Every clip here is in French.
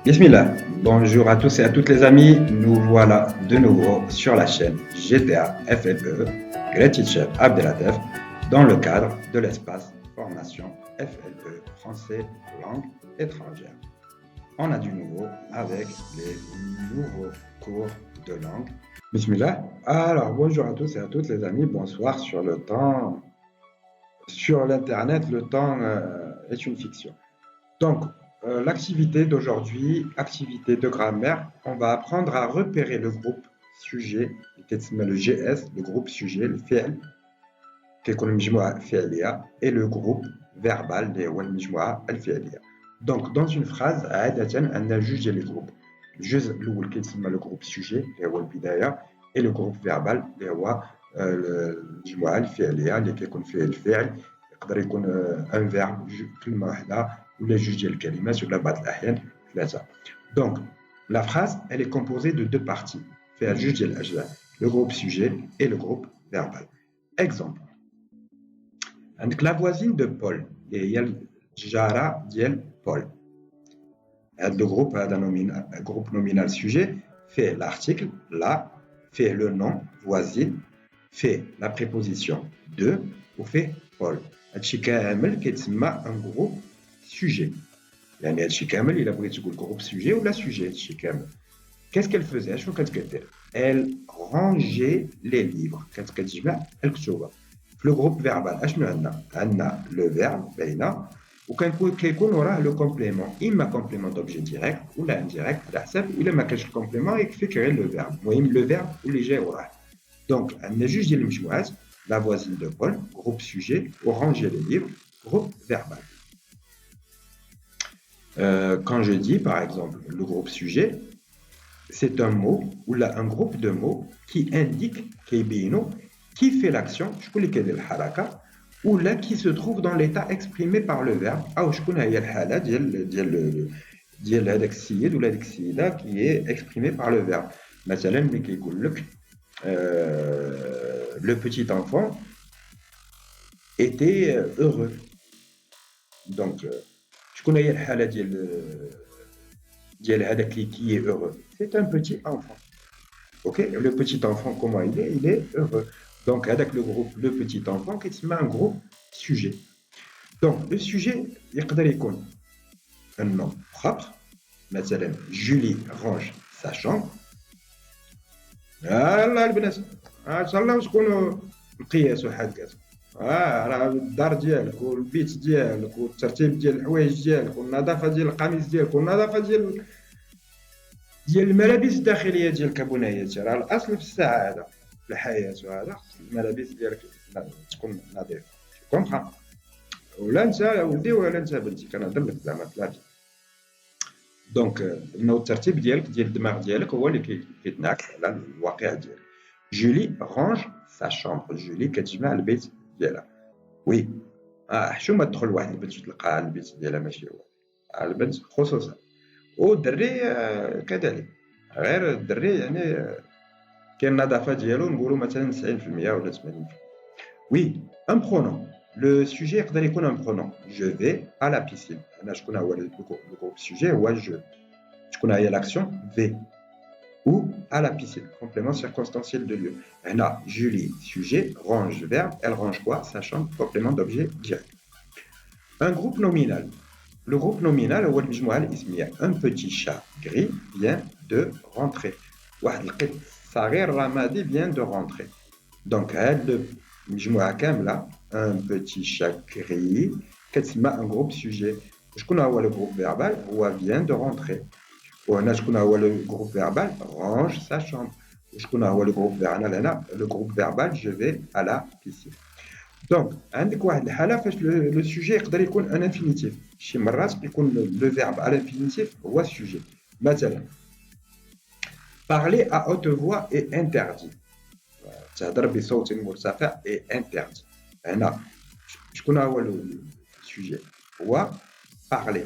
Bismillah, bonjour à tous et à toutes les amis, nous voilà de nouveau sur la chaîne GTA FLE, Great Teacher Abdelatef, dans le cadre de l'espace formation FLE, français langue étrangère. On a du nouveau avec les nouveaux cours de langue. Bismillah, alors bonjour à tous et à toutes les amis, bonsoir sur le temps. Sur l'internet, le temps est une fiction. Donc, l'activité d'aujourd'hui, activité de grammaire, on va apprendre à repérer le groupe sujet, le GS, le groupe sujet, le fi'l, كيكون مجموعة فعلية, et le groupe verbal, اللي هو المجموعة الفعلية. Donc, dans une phrase, عادة عندنا جوج ديال les groupes. الجزء الأول كيتسمى le groupe sujet, اللي هو البداية, et le groupe verbal, اللي هو المجموعة الفعلية اللي كيكون فيه الفعل, يقدر يكون un verbe, كلمة واحدة, ولا جوج ديال الكلمات, ولا بعض الأحيان ثلاثة. Donc, la phrase, elle est composée de deux parties, فيها جوج ديال الأجزاء, le groupe sujet et le groupe verbal. Exemple. عندك لا فوازين دو بول اللي هي الجاره ديال بول. هذا لو جروب هذا جروب نومينال سوجي فيه لارتيكل لا, فيه لو نون فوازين, فيه لا بريبوزيسيون دو, وفيه بول. هادشي كامل كيتسمى ان جروب سوجي. يعني هادشي كامل الا بغيتي تقول جروب سوجي ولا سوجي هادشي كامل. Qu'est-ce qu'elle faisait? شنو كانت كدير؟ Elle rangeait les livres. كانت كتجمع الكتب. في لو جروب فيربال اشنو عندنا؟ عندنا لو فيرب باينه, وكيكون وراه لو كومبليمون, اما كومبليمون دوبجي ديريكت ولا انديريكت على حسب. الا ما كانش الكومبليمون يكفيك غير لو فيرب, المهم لو فيرب واللي جاي وراه. دونك عندنا جوج ديال المجموعات, لا فوازين دو بول جروب سوجي, وراnger les livres groupe verbal. Quand je dis par exemple le groupe sujet, c'est un mot ou là un groupe de mots qui indique qui fait l'action, ou là qui se trouve dans l'état exprimé par le verbe, ou qui est exprimé par le verbe. Le petit enfant était heureux. Donc, je connais qui est heureux. C'est un petit enfant. Ok, le petit enfant, comment il est? Il est heureux. Donc, avec le groupe, le petit enfant, qui se met un groupe sujet. Donc, le sujet, il y a un nom propre. مثلا, Julie range sa chambre. الله البنات, ان شاء الله تكونوا مقياس وحد كذا. راه الدار ديالك والبيت ديالك والترتيب ديال الحوايج ديالك والنظافه ديال القميص ديالك والنظافه ديال الملابس الداخليه ديالك ابنياتي. راه الاصل في السعاده في الحياه, وهذا الملابس ديالك تكون نظيفه. كومبخا ولا انت يا ولدي ولا انت بنتي, كنهضر لك زعما في العادي. دونك انه الترتيب ديالك ديال الدماغ ديالك هو اللي كيتنعكس على الواقع ديالك. جولي رانج سا شامبر, جولي كتجمع البيت ديالها. وي حشومه تدخل واحد البنت تلقى البيت ديالها ماشي هو, البنت خصوصا, والدري كذلك. غير الدري يعني كاين النظافه ديالو نقولوا مثلا 90% ولا 80%. وي ان برونون, لو سوجي يقدر يكون ان برونون. جو في à la piscine. انا شكون هو الجروب سوجي هو جو, شكون هي لاكسيون في, ou à la piscine, complément circonstanciel de lieu. هنا Julie sujet, range verbe, elle range quoi? Sa chambre, complément d'objet direct. Un groupe nominal. Le groupe nominal هو المجموعة الاسمية. Un petit chat gris vient de rentrer. واحد القط صغير رمادي vient de rentrer. Donc هاد المجموعة كاملة, un petit chat gris, كتسمى un groupe sujet. شكون هو le groupe verbal? هو vient de rentrer. وهنا شكون هو le groupe verbal? Range sa chambre. وشكون هو le groupe verbal هنا? Le groupe verbal, je vais à la piscine. دونك عندك واحد الحاله فاش لو سوجي يقدر يكون ان انفينيتيف. شي مرات كيكون لو فيرب على انفينيتيف هو السوجي. مثلا parler à haute voix est interdit. تهضر بصوت مرتفع est interdit. هنا شكون هو السوجي؟ هو parler.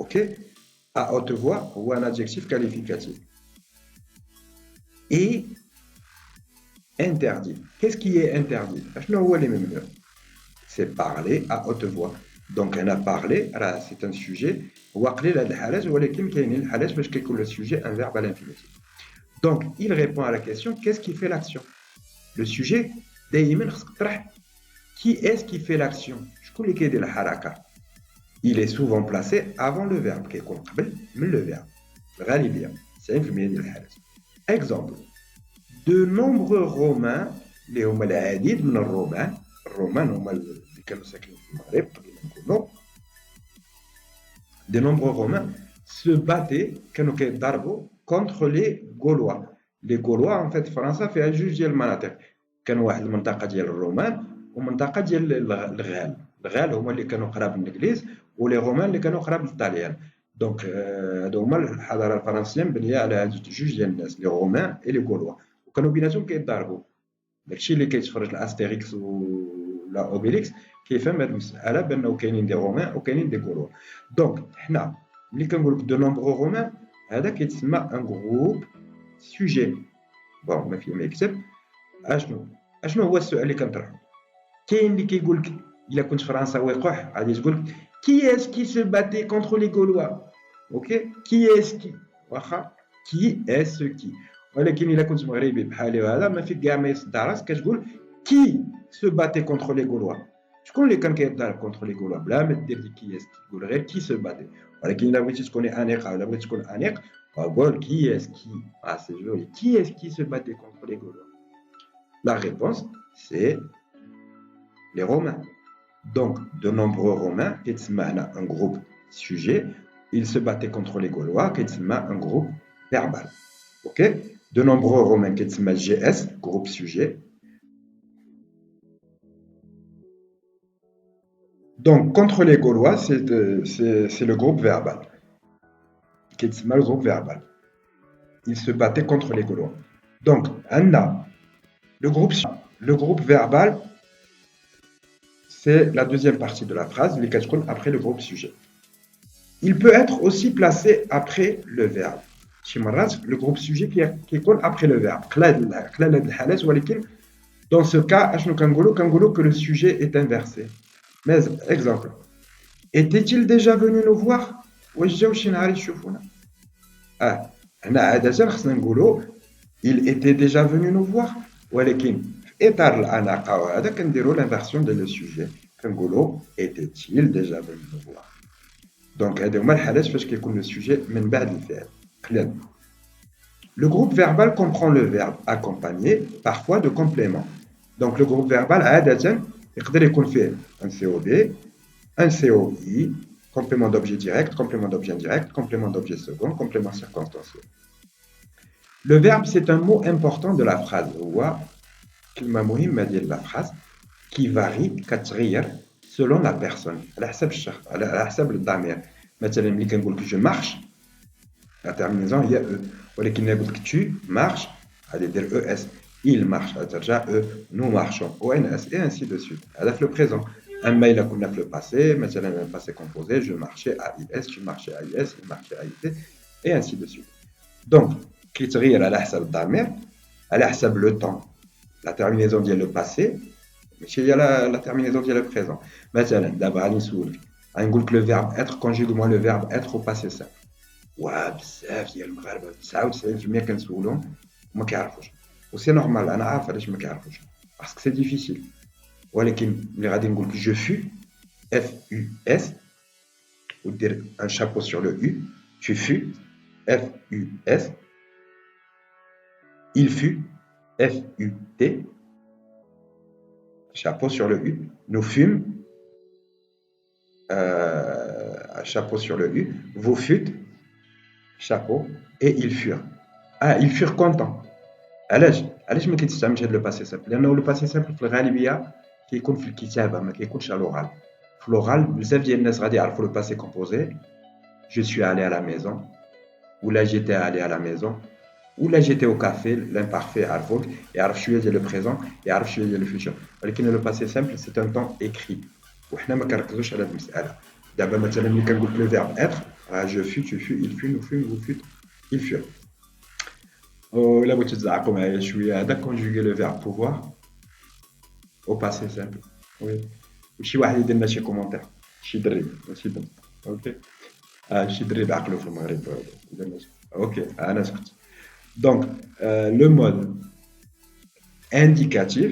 Ok, à haute voix ou un adjectif qualificatif. Et interdit. Qu'est-ce qui est interdit? C'est parler à haute voix. Donc, on a parlé, c'est un sujet. Le sujet, un verbe à l'infinitif. Donc, il répond à la question, qu'est-ce qui fait l'action? Le sujet, qui est-ce qui fait l'action? Il est souvent placé avant le verbe, qui est le verbe. Exemple, de nombreux Romains, les Romains, de nombreux Romains se battaient contre les Gaulois. Les Gaulois, en fait, France fait juge ديال المناطق. كان واحد المنطقة ديال الرومان ومنطقة ديال الغال. الغال هما اللي كانوا قراب للإنجليز ولي رومان اللي كانوا قراب للطاليان. دونك هادو هما الحضارة الفرنسية مبنية على هاد جوج ديال الناس، لي رومان اي لي غولوا، وكانوا بيناتهم كيتضاربوا. داكشي اللي كيتفرج لاستيريكس ولا اوبيليكس كيفهم هاد المسألة بأنه كاينين دي رومان وكاينين دي غولوا. دونك حنا ملي كنقول لك دو نومبغو رومان هذا كيتسمى ان جروب سوجي. بون ما فيه ما يكتب. اشنو هو السؤال اللي كنطرحو؟ كاين اللي كيقول لك الا كنت فرنساوي قح غادي تقول لك كي اس كي سو باتي كونتر لي غولوا. اوكي كي اس كي واخا كي اس كي، ولكن الا كنت مغربي بحالي وهذا ما فيك كاع ما يصدع راسك كتقول كي سو باتي كونتر لي غولوا. شكون اللي كان كيضارب كونتر لي غولوا؟ بلا ما دير لي كي اس تقول غير كي سو باتي. ولكن الا بغيتي تكوني انيقه ولا بغيتي تكون انيق قول كي اس كي. سي جولي. كي اس كي سو باتي كونتر لي غولوا؟ La réponse, c'est les Romains. Donc, de nombreux Romains, qui est un groupe sujet, ils se battaient contre les Gaulois, qui est un groupe verbal. Ok? De nombreux Romains, qui est GS, groupe sujet. Donc, contre les Gaulois, c'est le groupe verbal. Qui est le groupe verbal. Ils se battaient contre les Gaulois. Donc, Anna, le groupe verbal, c'est la deuxième partie de la phrase, les quatre après le groupe sujet. Il peut être aussi placé après le verbe. Le groupe sujet qui est après le verbe. Dans ce cas, que le sujet est inversé. Mais, exemple, était-il déjà venu nous voir? Il était déjà venu nous voir. ولكن في اطار الاناقه وهذا كنديروا l'inversion ديال السوجي كنقولوا était-il déjà venu nous voir. دونك هادو هما الحالات فاش كيكون لو سوجي من بعد الفعل. قلال. Le groupe verbal comprend le verbe accompagné parfois de compléments. Donc le groupe verbal عادة يقدر يكون فيه un COD, un COI, complément d'objet direct, complément d'objet indirect, complément d'objet second, complément circonstanciel. Le verbe, c'est un mot important de la phrase. هو كلمة مهمة ديال la phrase qui varie كتغير selon la personne على حسب الشخص على حسب الضمير. مثلا ملي كنقول لك je marche la terminaison هي e، ولكن ملي قلت لك tu marches غادي دير es. il marche غادي ترجع e. nous marchons ons et ainsi de suite. هذا في le présent. اما الا كنا في le passé مثلا un passé composé je marchais à is, tu marchais à is, il marchait à it et ainsi de suite. Donc كيتغير على حسب الضمير على حسب لو طون. لا تيرمينيزون ديال لو باسي ماشي هي لا تيرمينيزون ديال لو بريزون. مثلا دابا غادي نسولك غنقول لك لو فيرب اتر كونجيغ موا لو فيرب اتر او باسي سامبل. بزاف ديال المغاربه 99% كنسولهم وما كيعرفوش، وسي نورمال انا عارف علاش ما كيعرفوش باسكو سي ديفيسيل. ولكن ملي غادي نقول لك جو فو اف يو اس ودير ان شابو سور لو يو tu fus اف يو اس. Il fut, F-U-T, chapeau sur le U. Nous fûmes, chapeau sur le U. Vous fûtes, chapeau, et ils furent. Ils furent contents. علاش ما كيتستعملش هذا لو باسي سامبل؟ لانه لو باسي سامبل في الغالبيه كيكون في الكتابه ما كيكونش على لوغال. في لوغال بزاف ديال الناس غادي يعرفوا لو باسي كومبوزي je suis allé à la maison ou là j'étais allé à la maison ou là j'étais au café. L'imparfait عرفوك يعرف شويه ديال لو بريزون يعرف شويه ديال لو فيوتشر. ولكن لو باسي سامبل سي ان طون اكري وحنا ما كنركزوش على هذه المساله. دابا مثلا ملي كنقول لك لو فيرب اتر جو فو tu fus il fut nous fûmes vous fûtes ils furent. ولا بغيتو تزعقوا معايا شويه هذا كونجوغي لو فيرب بوفوار au passé simple. وي وشي واحد يدير لنا شي كومونتير. Chidri, c'est bon. Ok. Ah, Chidri, بعقله في المغرب. Ok, أنا سكت. Donc, le mode indicatif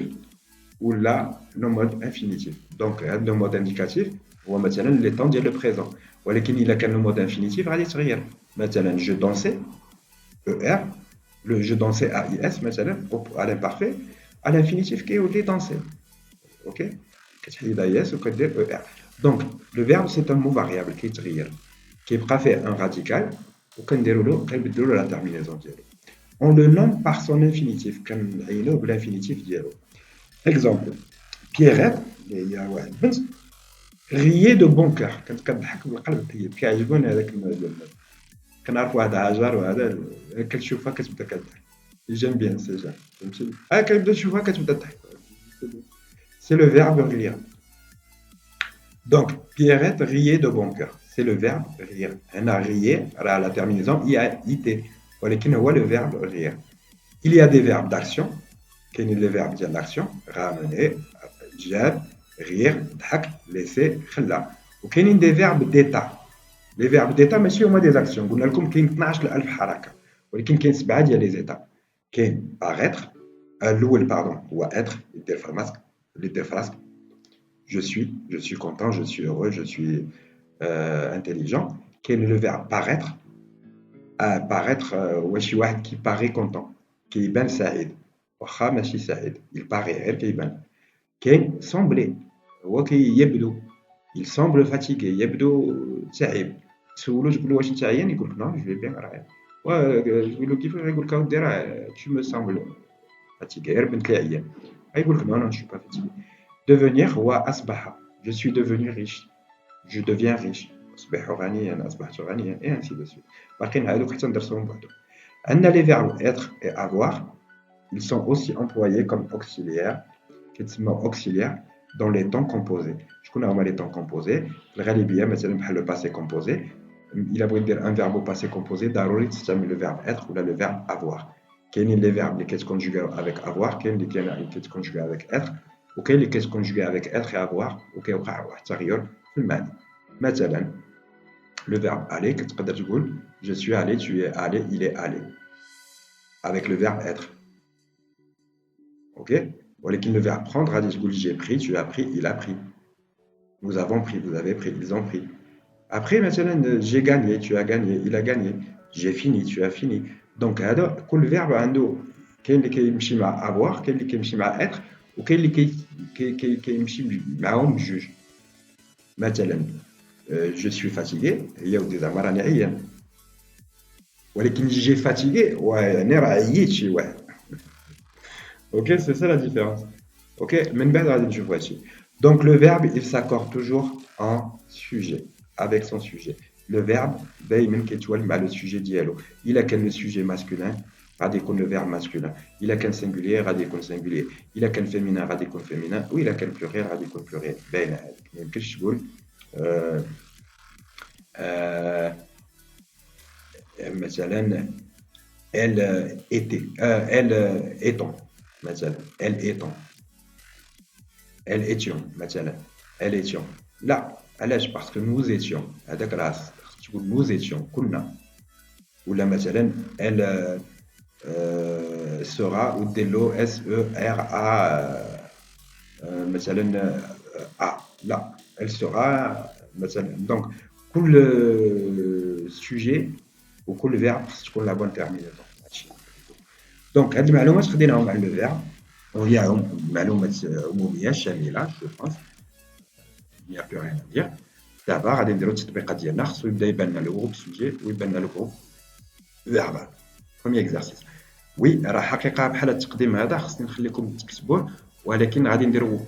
ou là, le mode infinitif. Donc, le mode indicatif, هو مثلا les temps ديال le présent. ولكن إلا كان le mode infinitif غادي يتغير. مثلا je dansais, ER, le je dansais AIS مثلا à l'imparfait, à l'infinitif كيولي danser. Ok? كتحيد AIS وكدير ER. Donc, le verbe c'est un mot variable كيتغير. كيبقى فيه un radical وكنديروا له كنبدلوا له la terminaison ديالو. On le nomme par son infinitif كنعينوه بالانفينيتيف ديالو. Exemple, Pierrette, il y a واحد البنت riait de bon cœur كانت كتضحك بالقلب الطيب كيعجبوني هذاك كنعرف واحد هاجر وهذا كتشوفها كتبدا كضحك j'aime bien ces gens فهمتي كتبدا تشوفها كتبدا تضحك c'est le verbe rire donc Pierrette riait de bon cœur c'est le verbe rire هنا riait راه la terminaison it ولكن هو le verbe rire il y a des verbes d'action كاينين les verbes ديال l'action ramener جاب rire ضحك laisser خلى وكاينين des verbes d'état les verbes d'état ماشي هما des actions قلنا لكم كاين 12000 حركه ولكن كاين 7 ديال les états كاين paraître الاول باردون هو être يدير فرماسك يدير فراسك je suis content je suis heureux je suis intelligent كاين le verbe paraître paraître هو شي واحد qui paraît content كيبان سعيد واخا ماشي سعيد il paraît غير كيبان كاين sembler هو كيبدو il semble fatigué يبدو تعب تسولو تقول له واش انت عيان يقول لك نو جو في بيان راه تقول له كيفاش يقول لك اودي راه tu me sembles fatigué غير بنت لي عيان يقول لك نو نو je suis pas fatigué devenir هو اصبح je suis devenu riche je deviens riche اصبح غنيا اصبحت غنيا et ainsi de suite باقيين هادوك حتى ندرسوهم بوحدهم عندنا les verbes être et avoir ils sont aussi employés comme auxiliaires كيتسموا auxiliaires dans les temps composés شكون هما les temps composés في الغالبيه مثلا بحال le passé composé الا بغيت دير un verbe au passé composé ضروري تستعمل le verbe être ولا le verbe avoir كاينين les verbes اللي كيتكونجوغيو avec avoir كاين اللي كيتكونجوغيو avec être وكاين اللي كيتكونجوغيو avec être et avoir وكيوقع واحد التغير في المعنى مثلا le verbe aller كتقدر تقول je suis allé tu es allé il est allé avec le verbe être ok ولكن le verbe prendre غادي تقول j'ai pris tu as pris il a pris nous avons pris vous avez pris ils ont pris après مثلا j'ai gagné tu as gagné il a gagné j'ai fini tu as fini donc هذا كل verbe عنده كاين اللي كيمشي مع avoir كاين اللي كيمشي مع être وكاين اللي كيمشي معاهم بجوج مثلا je suis fatigué هي ودي زعما راني عيان ولكن j'ai fatigué يعني راه عييت شي واحد ok c'est ça la différence ok من بعد غادي نشوفوا هادشي donc le verbe il s'accorde toujours en sujet avec son sujet le verbe دائما كيتوالد مع le sujet ديالو الا كان le sujet masculin غادي يكون le verbe masculin الا كان singulier غادي يكون singulier الا كان féminin غادي يكون féminin والا كان pluriel غادي يكون pluriel باينه هذيك ما يمكنش تقول مثلا elle était elle étant مثلا elle étant elle étions مثلا elle étions لا علاش parce que nous étions هذاك راه تقول nous étions كنا ولا مثلا elle sera ou دير له s e r a مثلا a لا elle sera مثلا donc كل sujet وكل verbe خص تكون لا بون terminaison هادشي دونك هاد المعلومات خديناهم على لو فيرب وهي معلومات عموميه شامله جو بونس il n'y a plus rien à dire دابا غادي نديرو التطبيقات ديالنا خصو يبدا يبان لنا لو غروب سوجي ويبان لنا لو غروب فيربال بروميير اكزرسيس وي راه حقيقه بحال التقديم هذا خصني نخليكم تكتبوه ولكن غادي نديرو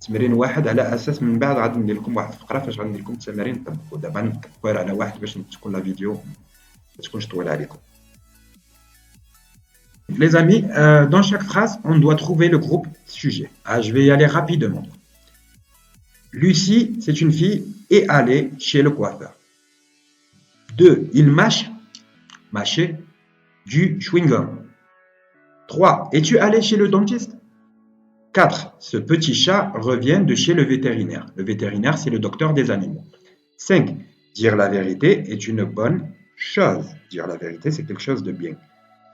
تمرين واحد على اساس من بعد غادي ندير لكم واحد الفقره فاش غندير لكم التمارين طبقوا دابا نطبقوا على واحد باش تكون لا فيديو ما تكونش طويله عليكم Les amis, dans chaque phrase, on doit trouver le groupe sujet. Ah, je vais y aller rapidement. Lucie, c'est une fille, est allée chez le coiffeur. 2. Il mâchait du chewing-gum. 3. Es-tu allé chez le dentiste? 4. Ce petit chat revient de chez le vétérinaire. Le vétérinaire, c'est le docteur des animaux. 5. Dire la vérité est une bonne chose. Dire la vérité, c'est quelque chose de bien.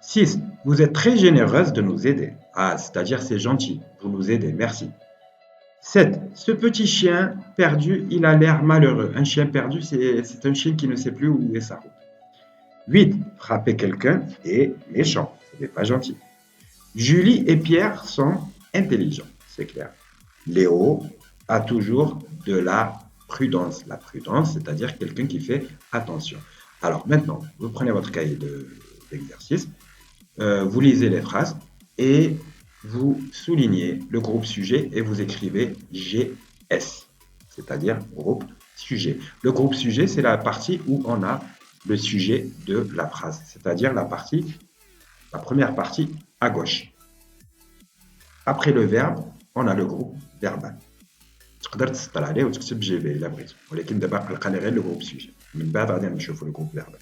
6. Vous êtes très généreuse de nous aider. Ah, c'est-à-dire c'est gentil. Vous nous aidez, merci. 7. Ce petit chien perdu, il a l'air malheureux. Un chien perdu, c'est un chien qui ne sait plus où est sa route. 8. Frapper quelqu'un est méchant. Ce n'est pas gentil. Julie et Pierre sont intelligents, c'est clair. Léo a toujours de la prudence. La prudence, c'est-à-dire quelqu'un qui fait attention. Alors maintenant, vous prenez votre cahier d'exercice, vous lisez les phrases et vous soulignez le groupe sujet et vous écrivez GS, c'est-à-dire groupe sujet. Le groupe sujet, c'est la partie où on a le sujet de la phrase, c'est-à-dire la première partie à gauche. Après le verbe, on a le groupe verbal. تقدر تسطر عليه وتكتب جي في الا بغيت ولكن دابا قلقاني غير لو جروب سوجي من بعد غادي نشوفوا le groupe verbal.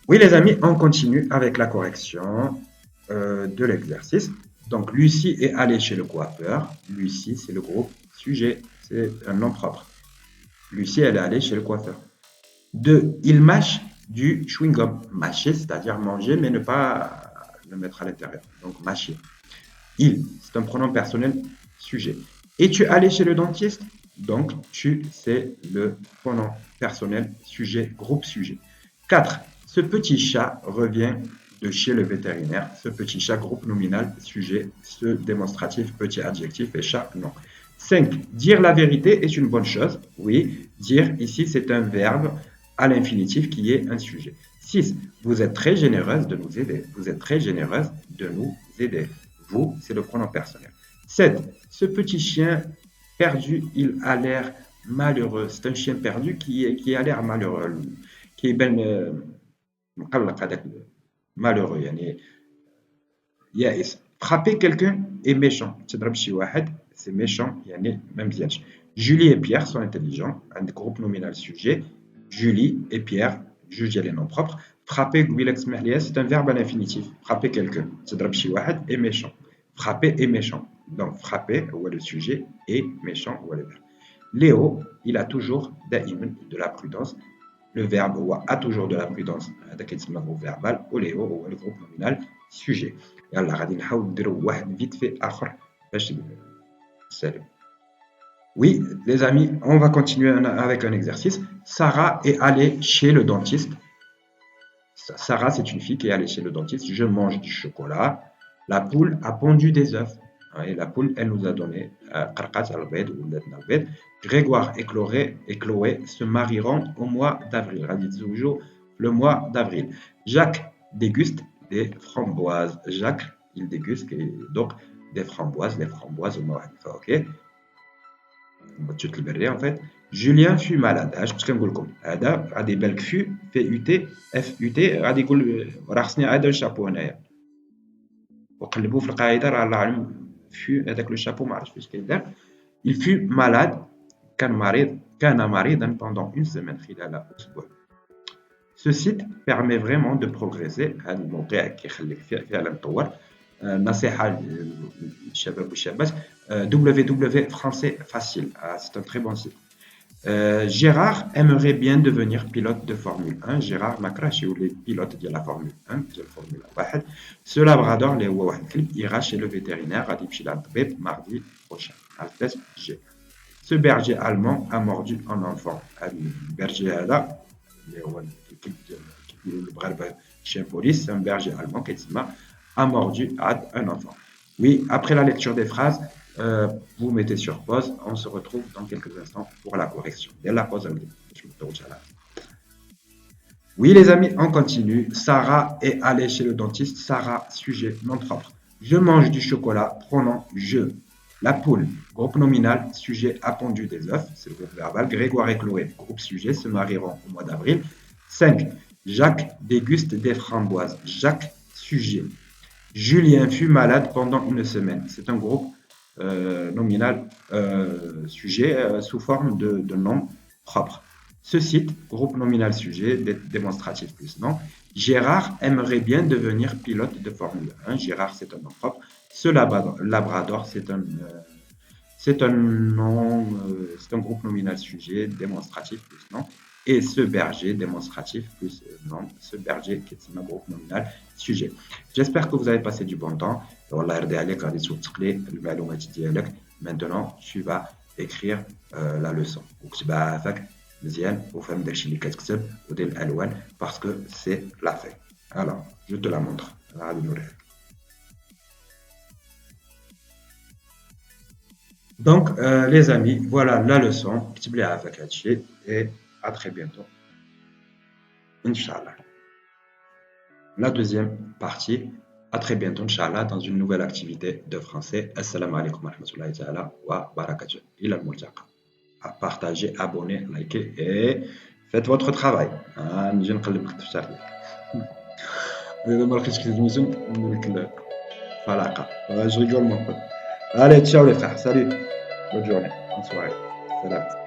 Oui les amis, on continue avec la correction de l'exercice. Donc Lucie est allée chez le coiffeur. Lucie, c'est le groupe sujet, c'est un nom propre. Lucie, elle est allée chez le coiffeur. 2. Il mâche du chewing-gum. Mâcher, c'est-à-dire manger, mais ne pas le mettre à l'intérieur. Donc mâcher. Il, c'est un pronom personnel sujet. Es-tu allé chez le dentiste? Donc tu, c'est le pronom personnel sujet, groupe sujet. 4. Ce petit chat revient de chez le vétérinaire. Ce petit chat, groupe nominal, sujet, ce démonstratif, petit adjectif et chat, non. 5. Dire la vérité est une bonne chose. Oui, dire ici c'est un verbe à l'infinitif qui est un sujet. 6. Vous êtes très généreuse de nous aider. Vous êtes très généreuse de nous aider. Vous, c'est le pronom personnel. 7. Ce petit chien perdu, il a l'air malheureux. C'est un chien perdu qui a l'air malheureux. Qui est ben malheureux. Frapper quelqu'un est méchant. C'est méchant. Julie et Pierre sont intelligents. Un groupe nominal sujet. Julie et Pierre, juger les noms propres. Frapper, c'est un verbe à l'infinitif. Frapper quelqu'un. Est méchant. Frapper est méchant. Donc, frapper, ou le sujet, est méchant, ou le verbe. Léo, il a toujours de la prudence. Le verbe a toujours de la prudence. Le groupe verbal. Ou Léo, ou le groupe nominal, sujet. يلا غادي نحاول نديرو واحد vite fait آخر باش نسالو. Oui, les amis, on va continuer avec un exercice. Sarah est allée chez le dentiste. Sarah, c'est une fille qui est allée chez le dentiste. Je mange du chocolat. La poule a pondu des œufs. Et la poule, elle nous a donné Grégoire et Chloé se marieront au mois d'avril. Le mois d'avril. Jacques déguste des framboises. Jacques, il déguste donc des framboises. Les framboises au mois d'avril. Ok. En fait. Julien fut malade. Je pense que هذا غادي يبان لك في UT FUT غادي يقول راه خصني هذا الشابو هنايا وقلبوا في القاعده راه الله اعلم في هذاك لو شابو ما عرفتش فاش كيدار. Il fut malade كان مريضا pendant une semaine خلال اسبوع. Ce site permet vraiment de progresser. هذا الموقع كيخليك فعلا تطور. نصيحه للشباب والشابات www français facile. C'est un très bon site. Gérard aimerait bien devenir pilote de Formule 1. Gérard Macrachi ou les pilotes de la Formule 1 de la Formule 1. Ce labrador ira chez le vétérinaire à mardi prochain. Altesse G. Ce berger allemand a mordu un enfant. Le berger là, le chien police, c'est un berger allemand qui a mordu un enfant. Oui, après la lecture des phrases, vous mettez sur pause. On se retrouve dans quelques instants pour la correction. Et la pause. Oui, les amis, on continue. Sarah est allée chez le dentiste. Sarah, sujet, nom propre. Je mange du chocolat, pronom je. La poule, groupe nominal, sujet, a pondu des œufs, c'est le groupe verbal. Grégoire et Chloé, groupe sujet, se marieront au mois d'avril. 5. Jacques déguste des framboises. Jacques, sujet. Julien fut malade pendant une semaine. C'est un groupe nominal sujet sous forme de nom propre. Ce site, groupe nominal sujet, démonstratif plus nom. Gérard aimerait bien devenir pilote de Formule 1. Gérard, c'est un nom propre. Ce Labrador, c'est un nom, c'est un groupe nominal sujet, démonstratif plus nom. Et ce berger, démonstratif plus nom. Ce berger qui est un groupe nominal sujet. J'espère que vous avez passé du bon temps. Maintenant, tu vas écrire la leçon. مزيان وفهم داكشي اللي كتكتب ودير الالوان باسكو سي لا في. Alors, je te la montre. غادي نوريك. Donc, les amis, voilà la leçon. كتب ليها فيك هادشي et à très bientôt. Inch'Allah. La deuxième partie. À très bientôt, Inch'Allah, dans une nouvelle activité de français. Assalamu alaikum wa rahmatullahi ta'ala wa barakatuh. Ila al-multaqa. Partagez, abonnez, likez et faites votre travail. نجي نقلب في الشرح. إذا ما لقيتش كتلميذ نقول لك الفلاقة. Je rigole mon pote. Allez, ciao les frères. Salut. Bonne journée. Bonne soirée. Salam.